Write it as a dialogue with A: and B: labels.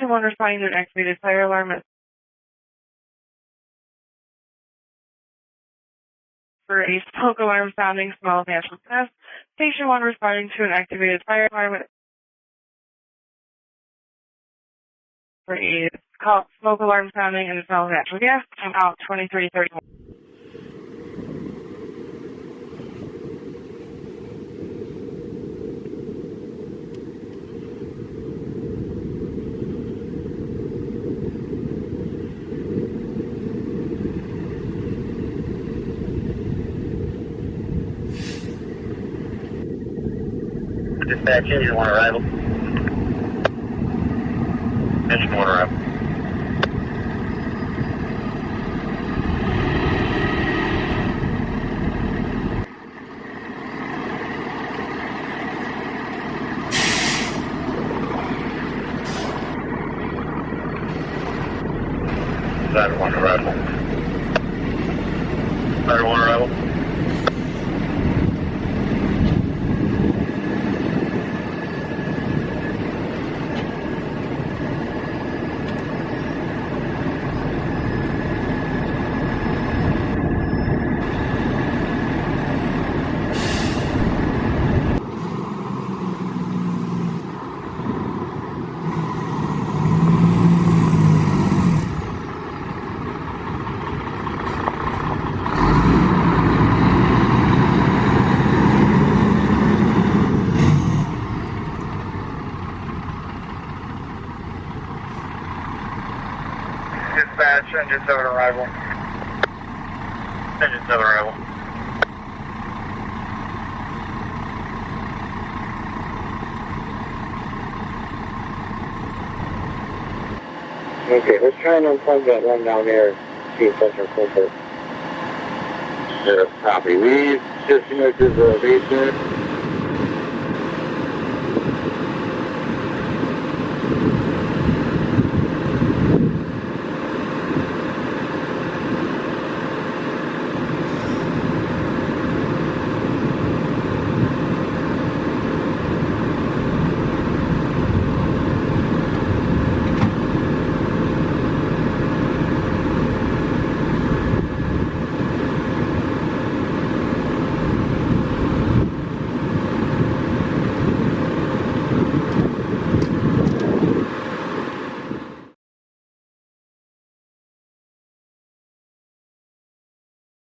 A: Station 1 responding to an activated fire alarm for a smoke alarm sounding, smell of natural gas. Station 1 responding to an activated fire alarm for a smoke alarm sounding and the smell of natural gas. I'm out 2331.
B: Dispatch, engine 1 arrival. Engine 1 arrival. Driver 1 arrival. Driver 1 arrival. Dispatch, engine 7 arrival. Engine 7 arrival.
C: Okay, let's try and unplug that one down there. See if that's our culprit.
B: Yeah, copy. We just connected the basement.